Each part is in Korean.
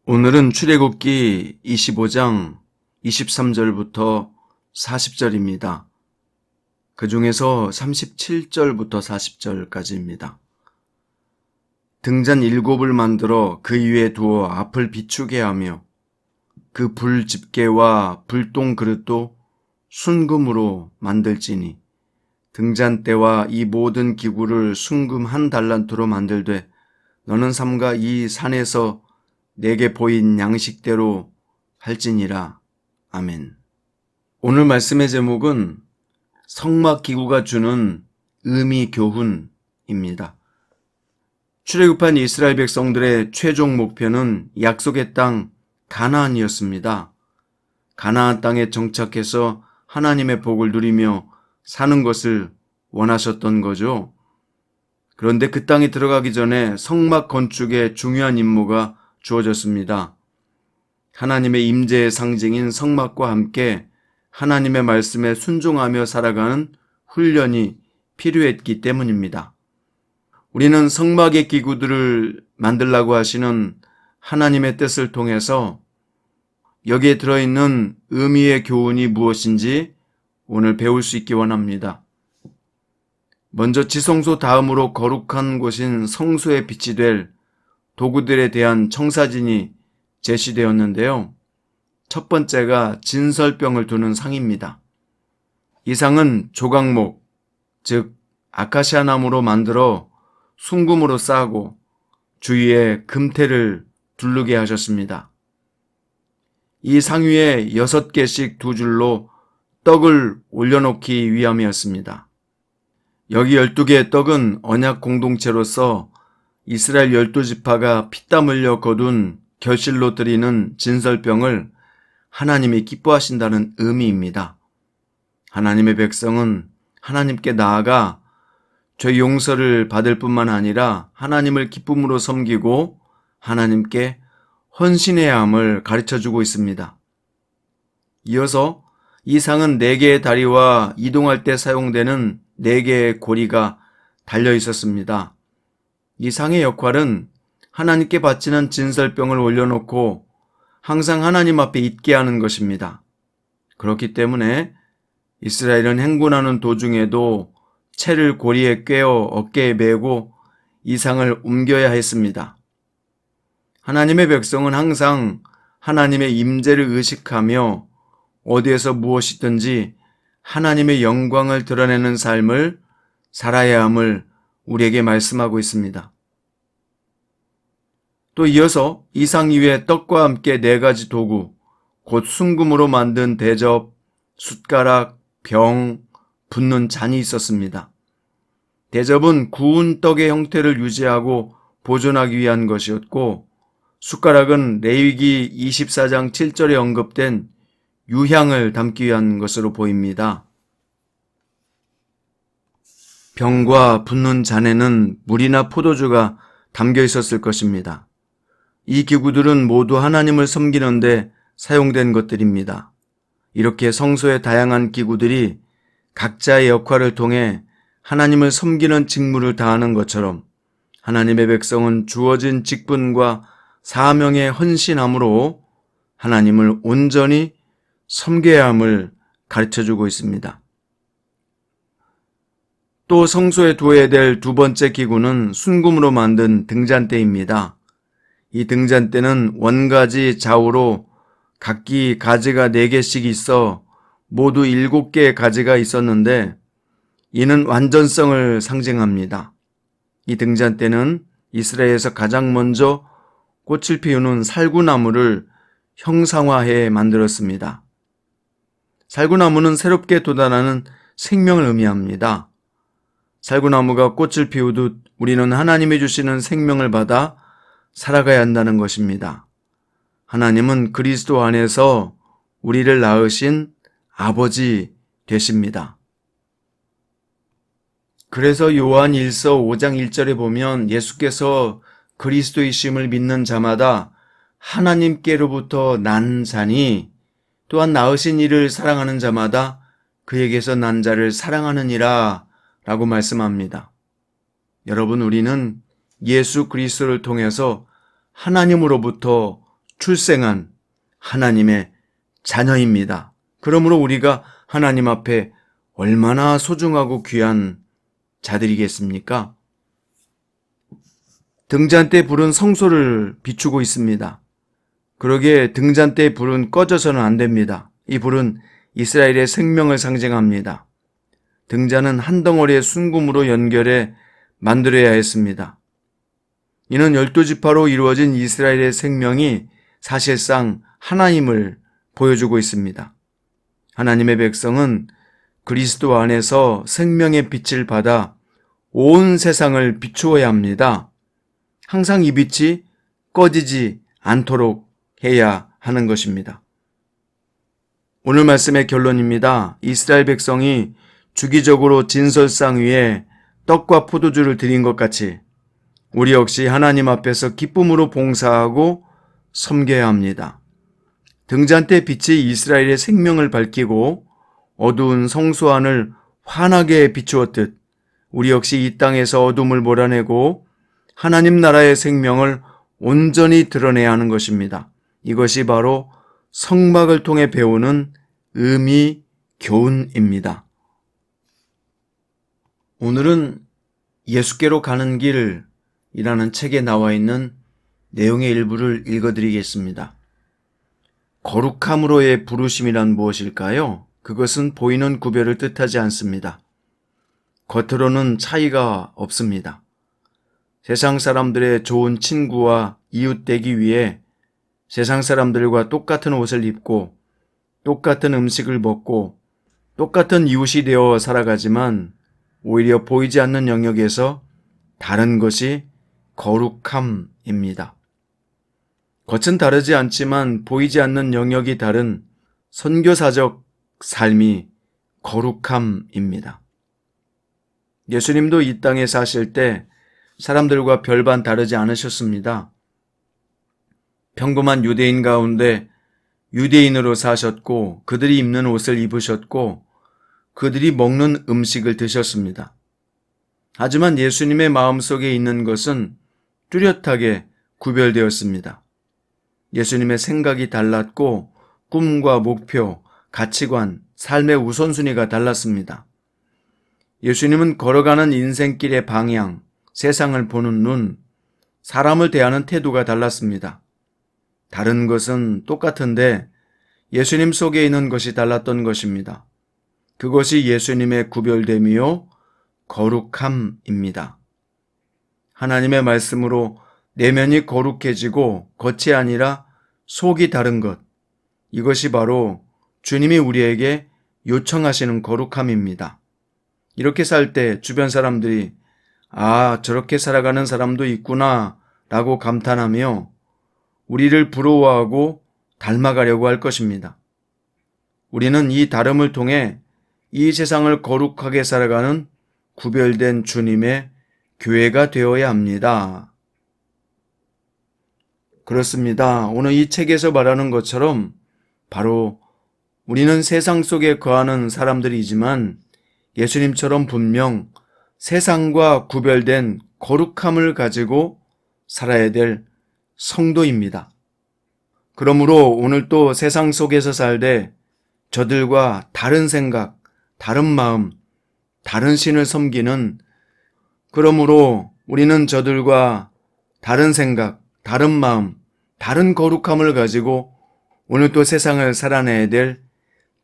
오늘은 출애굽기 25장 23절부터 40절입니다. 그 중에서 37절부터 40절까지입니다. 등잔 7을 만들어 그 위에 두어 앞을 비추게 하며 그 불 집게와 불똥 그릇도 순금으로 만들지니 등잔대와 이 모든 기구를 순금 1달란트로 만들되 너는 삼가 이 산에서 내게 보인 양식대로 할지니라. 아멘. 오늘 말씀의 제목은 성막기구가 주는 의미 교훈입니다. 출애굽한 이스라엘 백성들의 최종 목표는 약속의 땅 가나안이었습니다. 가나안 땅에 정착해서 하나님의 복을 누리며 사는 것을 원하셨던 거죠. 그런데 그 땅에 들어가기 전에 성막 건축의 중요한 임무가 주어졌습니다. 하나님의 임재의 상징인 성막과 함께 하나님의 말씀에 순종하며 살아가는 훈련이 필요했기 때문입니다. 우리는 성막의 기구들을 만들라고 하시는 하나님의 뜻을 통해서 여기에 들어있는 의미의 교훈이 무엇인지 오늘 배울 수 있기 원합니다. 먼저 지성소 다음으로 거룩한 곳인 성소에 빛이 될 도구들에 대한 청사진이 제시되었는데요. 첫 번째가 진설병을 두는 상입니다. 이 상은 조각목, 즉 아카시아 나무로 만들어 순금으로 싸고 주위에 금테를 두르게 하셨습니다. 이 상 위에 6개씩 2줄로 떡을 올려놓기 위함이었습니다. 여기 12개의 떡은 언약 공동체로서 이스라엘 12지파가 피땀 흘려 거둔 결실로 드리는 진설병을 하나님이 기뻐하신다는 의미입니다. 하나님의 백성은 하나님께 나아가 죄 용서를 받을 뿐만 아니라 하나님을 기쁨으로 섬기고 하나님께 헌신해야 함을 가르쳐주고 있습니다. 이어서 이 상은 4개의 다리와 이동할 때 사용되는 4개의 고리가 달려 있었습니다. 이 상의 역할은 하나님께 바치는 진설병을 올려놓고 항상 하나님 앞에 있게 하는 것입니다. 그렇기 때문에 이스라엘은 행군하는 도중에도 채를 고리에 꿰어 어깨에 메고 이 상을 옮겨야 했습니다. 하나님의 백성은 항상 하나님의 임재를 의식하며 어디에서 무엇이든지 하나님의 영광을 드러내는 삶을 살아야 함을 우리에게 말씀하고 있습니다. 또 이어서 이 상 위에 떡과 함께 4가지 도구, 곧 순금으로 만든 대접, 숟가락, 병, 붓는 잔이 있었습니다. 대접은 구운 떡의 형태를 유지하고 보존하기 위한 것이었고, 숟가락은 레위기 24장 7절에 언급된 유향을 담기 위한 것으로 보입니다. 병과 붓는 잔에는 물이나 포도주가 담겨 있었을 것입니다. 이 기구들은 모두 하나님을 섬기는데 사용된 것들입니다. 이렇게 성소의 다양한 기구들이 각자의 역할을 통해 하나님을 섬기는 직무를 다하는 것처럼 하나님의 백성은 주어진 직분과 사명에 헌신함으로 하나님을 온전히 섬겨야 함을 가르쳐주고 있습니다. 또 성소에 두어야 될 2번째 기구는 순금으로 만든 등잔대입니다. 이 등잔대는 원가지 좌우로 각기 가지가 4개씩 있어 모두 7개의 가지가 있었는데 이는 완전성을 상징합니다. 이 등잔대는 이스라엘에서 가장 먼저 꽃을 피우는 살구나무를 형상화해 만들었습니다. 살구나무는 새롭게 돋아나는 생명을 의미합니다. 살구나무가 꽃을 피우듯 우리는 하나님이 주시는 생명을 받아 살아가야 한다는 것입니다. 하나님은 그리스도 안에서 우리를 낳으신 아버지 되십니다. 그래서 요한 1서 5장 1절에 보면 예수께서 그리스도이심을 믿는 자마다 하나님께로부터 난 자니 또한 낳으신 이를 사랑하는 자마다 그에게서 난 자를 사랑하느니라 라고 말씀합니다. 여러분, 우리는 예수 그리스도를 통해서 하나님으로부터 출생한 하나님의 자녀입니다. 그러므로 우리가 하나님 앞에 얼마나 소중하고 귀한 자들이겠습니까? 등잔대 불은 성소를 비추고 있습니다. 그러기에 등잔대의 불은 꺼져서는 안 됩니다. 이 불은 이스라엘의 생명을 상징합니다. 등잔은 한 덩어리의 순금으로 연결해 만들어야 했습니다. 이는 12지파로 이루어진 이스라엘의 생명이 사실상 하나님을 보여주고 있습니다. 하나님의 백성은 그리스도 안에서 생명의 빛을 받아 온 세상을 비추어야 합니다. 항상 이 빛이 꺼지지 않도록 해야 하는 것입니다. 오늘 말씀의 결론입니다. 이스라엘 백성이 주기적으로 진설상 위에 떡과 포도주를 드린 것 같이 우리 역시 하나님 앞에서 기쁨으로 봉사하고 섬겨야 합니다. 등잔대 빛이 이스라엘의 생명을 밝히고 어두운 성소 안을 환하게 비추었듯 우리 역시 이 땅에서 어둠을 몰아내고 하나님 나라의 생명을 온전히 드러내야 하는 것입니다. 이것이 바로 성막을 통해 배우는 의미 교훈입니다. 오늘은 예수께로 가는 길이라는 책에 나와 있는 내용의 일부를 읽어드리겠습니다. 거룩함으로의 부르심이란 무엇일까요? 그것은 보이는 구별을 뜻하지 않습니다. 겉으로는 차이가 없습니다. 세상 사람들의 좋은 친구와 이웃 되기 위해 세상 사람들과 똑같은 옷을 입고 똑같은 음식을 먹고 똑같은 이웃이 되어 살아가지만 오히려 보이지 않는 영역에서 다른 것이 거룩함입니다. 겉은 다르지 않지만 보이지 않는 영역이 다른 선교사적 삶이 거룩함입니다. 예수님도 이 땅에 사실 때 사람들과 별반 다르지 않으셨습니다. 평범한 유대인 가운데 유대인으로 사셨고 그들이 입는 옷을 입으셨고 그들이 먹는 음식을 드셨습니다. 하지만 예수님의 마음속에 있는 것은 뚜렷하게 구별되었습니다. 예수님의 생각이 달랐고 꿈과 목표, 가치관, 삶의 우선순위가 달랐습니다. 예수님은 걸어가는 인생길의 방향, 세상을 보는 눈, 사람을 대하는 태도가 달랐습니다. 다른 것은 똑같은데 예수님 속에 있는 것이 달랐던 것입니다. 그것이 예수님의 구별됨이요 거룩함입니다. 하나님의 말씀으로 내면이 거룩해지고 겉이 아니라 속이 다른 것, 이것이 바로 주님이 우리에게 요청하시는 거룩함입니다. 이렇게 살 때 주변 사람들이 저렇게 살아가는 사람도 있구나 라고 감탄하며 우리를 부러워하고 닮아가려고 할 것입니다. 우리는 이 다름을 통해 이 세상을 거룩하게 살아가는 구별된 주님의 교회가 되어야 합니다. 그렇습니다. 오늘 이 책에서 말하는 것처럼 바로 우리는 세상 속에 거하는 사람들이지만 예수님처럼 분명 세상과 구별된 거룩함을 가지고 살아야 될 성도입니다. 그러므로 오늘 또 세상 속에서 살되 저들과 다른 생각, 다른 마음, 다른 신을 섬기는, 그러므로 우리는 저들과 다른 생각, 다른 마음, 다른 거룩함을 가지고 오늘 또 세상을 살아내야 될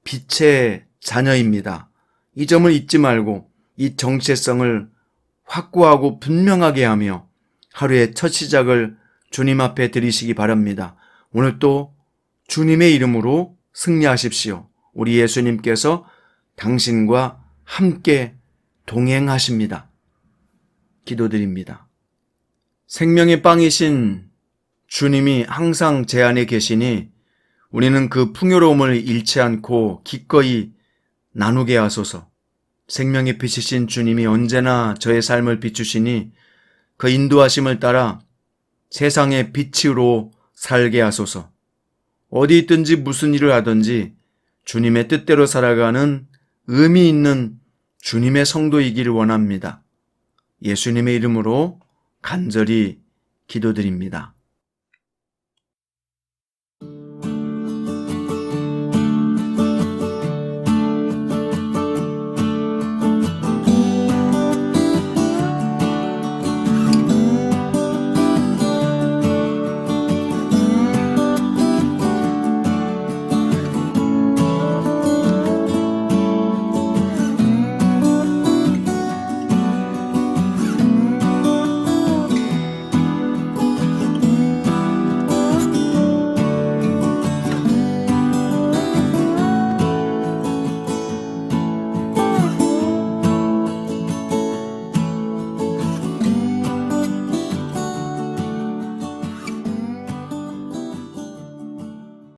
빛의 자녀입니다. 이 점을 잊지 말고 이 정체성을 확고하고 분명하게 하며 하루의 첫 시작을 주님 앞에 드리시기 바랍니다. 오늘 또 주님의 이름으로 승리하십시오. 우리 예수님께서 당신과 함께 동행하십니다. 기도드립니다. 생명의 빵이신 주님이 항상 제 안에 계시니 우리는 그 풍요로움을 잃지 않고 기꺼이 나누게 하소서. 생명의 빛이신 주님이 언제나 저의 삶을 비추시니 그 인도하심을 따라 세상의 빛으로 살게 하소서. 어디 있든지 무슨 일을 하든지 주님의 뜻대로 살아가는 의미 있는 주님의 성도이기를 원합니다. 예수님의 이름으로 간절히 기도드립니다.